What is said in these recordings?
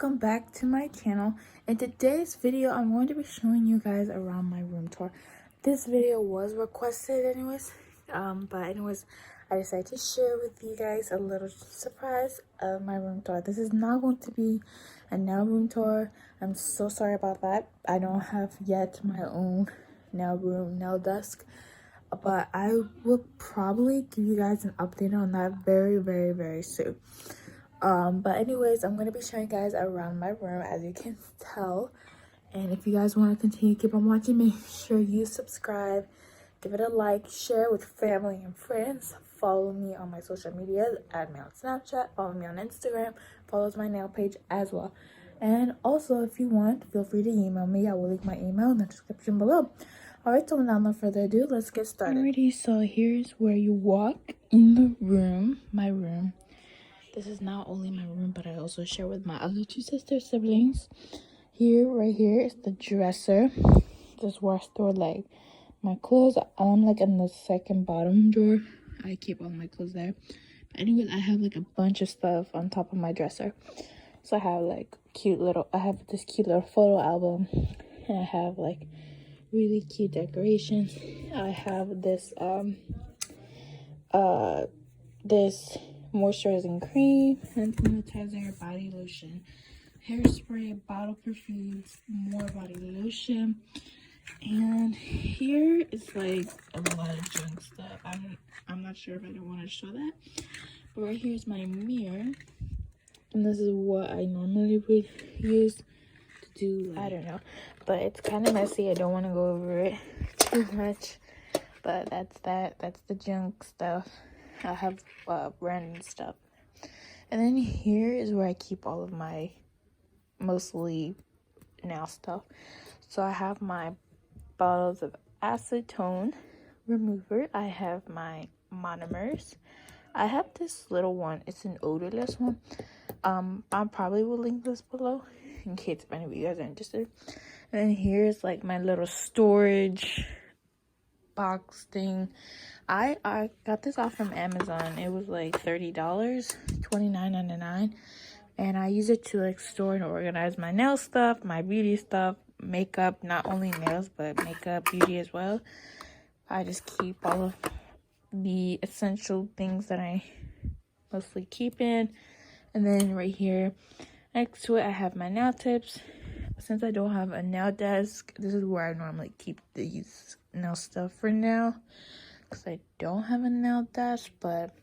welcome back to my channel. In today's video, I'm going to be showing you guys around my room tour. This video was requested anyways, I decided to share with you guys a little surprise of my room tour. This is not going to be a nail room tour. I'm so sorry about that. I don't have yet my own nail desk, but I will probably give you guys an update on that very soon. But anyways, I'm gonna be showing you guys around my room, as you can tell. And if you guys want to continue keep on watching, make sure you subscribe, give it a like, share with family and friends, follow me on my social media, add me on Snapchat, follow me on Instagram, follow my nail page as well. And also, if you want, feel free to email me. I will leave my email in the description below. Alright, so without no further ado, let's get started. Alrighty, so here's where you walk in the room, my room. This is not only my room, but I also share with my other two siblings. Right here is the dresser. This is where I store like my clothes. I'm like in the second bottom drawer. I keep all my clothes there. But anyways, I have like a bunch of stuff on top of my dresser. So I have like I have this cute little photo album, and I have like really cute decorations. I have this this moisturizing cream, hand sanitizer, body lotion, hairspray, bottle perfumes, more body lotion. And here is like a lot of junk stuff. I'm not sure if I don't want to show that, but right here is my mirror, and this is what I normally would use to do, I don't know, but it's kind of messy. I don't want to go over it too much, but that's the junk stuff. I have random stuff. And then here is where I keep all of my mostly nail stuff. So I have my bottles of acetone remover. I have my monomers. I have this little one. It's an odorless one. I probably will link this below in case if any of you guys are interested. And then here's like my little storage box thing. I got this off from Amazon. It was like $30, $29.99, and I use it to like store and organize my nail stuff, my beauty stuff, makeup, not only nails but makeup, beauty as well. I just keep all of the essential things that I mostly keep in. And then right here next to it, I have my nail tips. Since I don't have a nail desk, this is where I normally keep these nail stuff for now, because I don't have a nail desk. But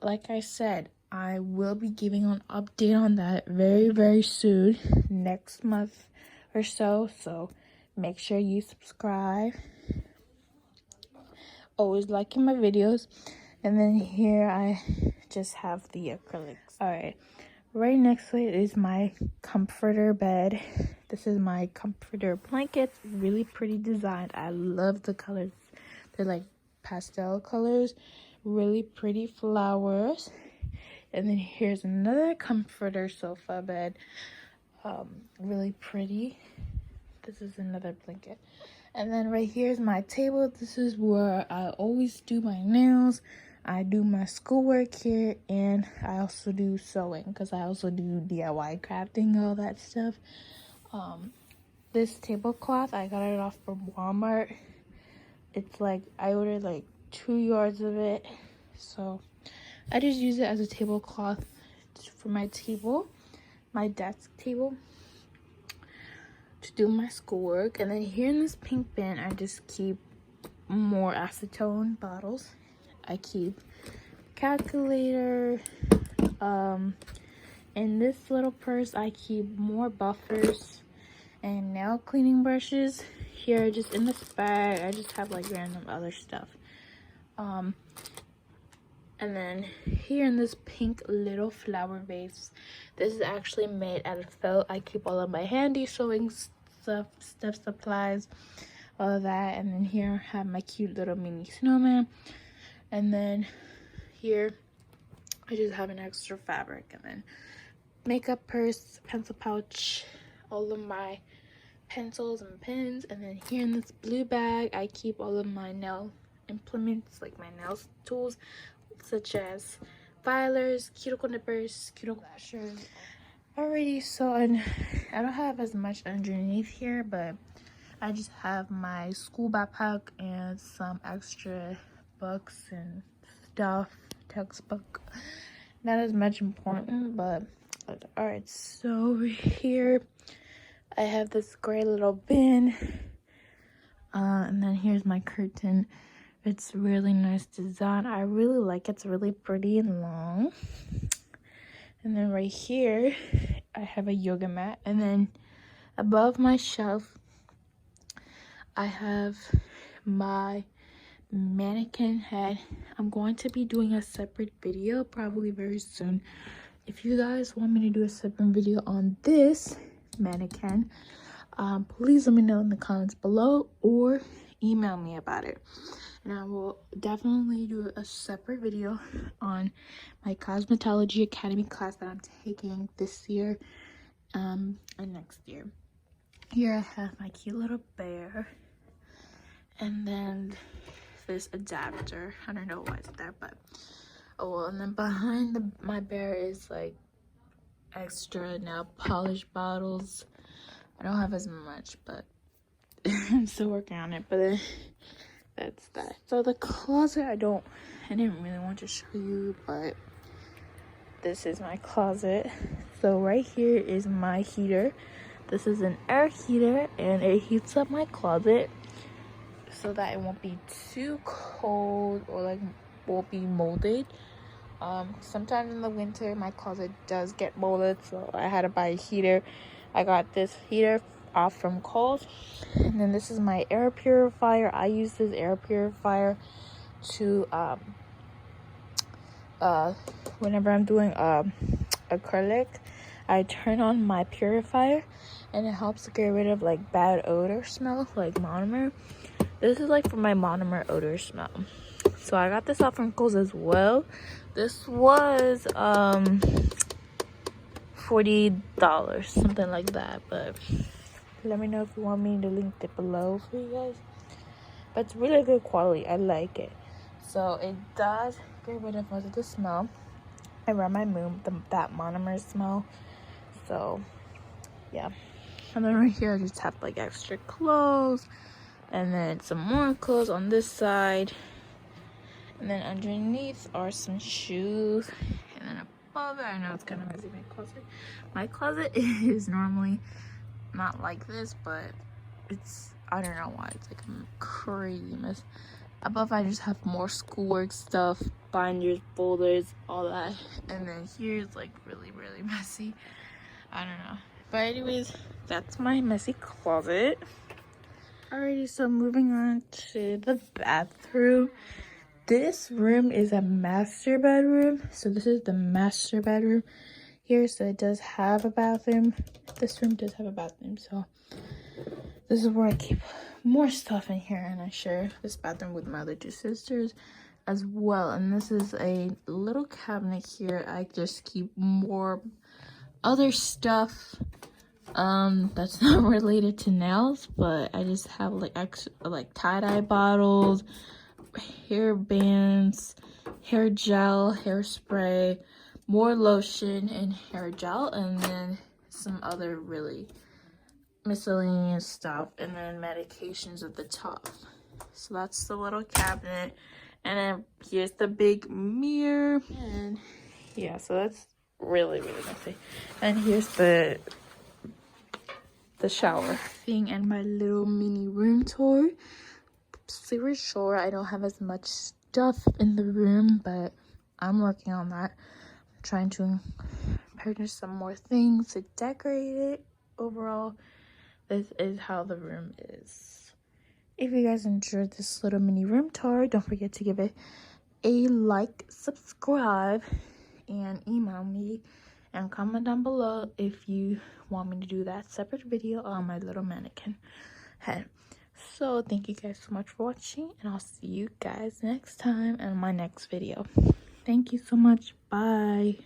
like I said, I will be giving an update on that very soon, next month or so. So make sure you subscribe, always liking my videos. And then here I just have the acrylics. All right next to it is my comforter bed. This is my comforter blanket. Really pretty design. I love the colors. They're like pastel colors, really pretty flowers. And then here's another comforter sofa bed, really pretty. This is another blanket. And then right here is my table. This is where I always do my nails. I do my schoolwork here, and I also do sewing, because I also do DIY crafting, all that stuff. This tablecloth, I got it off from Walmart. It's like, I ordered like 2 yards of it, so I just use it as a tablecloth for my table, my desk table, to do my schoolwork. And then here in this pink bin, I just keep more acetone bottles. I keep calculator. In this little purse, I keep more buffers and nail cleaning brushes. Here, just in this bag, I just have like random other stuff. And then here in this pink little flower vase, this is actually made out of felt. I keep all of my handy sewing stuff, supplies, all of that. And then here I have my cute little mini snowman. And then here I just have an extra fabric. And then makeup purse, pencil pouch, all of my pencils and pens. And then here in this blue bag, I keep all of my nail implements, like my nail tools, such as filers, cuticle nippers, cuticle lashers, Alrighty, so I don't have as much underneath here, but I just have my school backpack and some extra books and stuff, textbook. Not as much important, but alright, so over here I have this gray little bin, and then here's my curtain. It's really nice design. I really like it. It's really pretty and long. And then right here I have a yoga mat, and then above my shelf I have my mannequin head. I'm going to be doing a separate video probably very soon. If you guys want me to do a separate video on this mannequin, please let me know in the comments below or email me about it, and I will definitely do a separate video on my Cosmetology Academy class that I'm taking this year and next year. Here I have my cute little bear, and then this adapter. I don't know why it's there, but oh well. And then behind my bear is like extra nail polish bottles. I don't have as much, but I'm still working on it. But that's that. So the closet, I didn't really want to show you, but this is my closet. So right here is my heater. This is an air heater, and it heats up my closet so that it won't be too cold or like won't be molded. Sometimes in the winter my closet does get molded, so I had to buy a heater. I got this heater off from Kohl's. And then this is my air purifier. I use this air purifier to whenever I'm doing acrylic, I turn on my purifier and it helps get rid of like bad odor smell, like monomer. This is like for my monomer odor smell. So I got this off from Kohl's as well. This was $40, something like that, but let me know if you want me to link it below for you guys. But it's really good quality. I like it. So it does get rid of most of the smell around my room, that monomer smell. So yeah. And then right here I just have like extra clothes, and then some more clothes on this side, and then underneath are some shoes, and then above it, I know it's kind of messy, my closet is normally not like this, but it's, I don't know why, it's like a crazy mess. Above I just have more schoolwork stuff, binders, folders, all that, and then here's like really messy. I don't know, but anyways, that's my messy closet. Alrighty, so moving on to the bathroom. This room is a master bedroom, so this is the master bedroom here. So it does have a bathroom. This room does have a bathroom, so this is where I keep more stuff in here, and I share this bathroom with my other two sisters as well. And this is a little cabinet here. I just keep more other stuff that's not related to nails, but I just have like extra, like tie-dye bottles, hair bands, hair gel, hairspray, more lotion and hair gel, and then some other really miscellaneous stuff, and then medications at the top. So that's the little cabinet, and then here's the big mirror, and yeah, so that's really messy. And here's the shower thing and my little mini room tour. Super sure I don't have as much stuff in the room, but I'm working on that. I'm trying to purchase some more things to decorate it. Overall, this is how the room is. If you guys enjoyed this little mini room tour, don't forget to give it a like, subscribe, and email me and comment down below if you want me to do that separate video on my little mannequin head. So thank you guys so much for watching, and I'll see you guys next time in my next video. Thank you so much. Bye.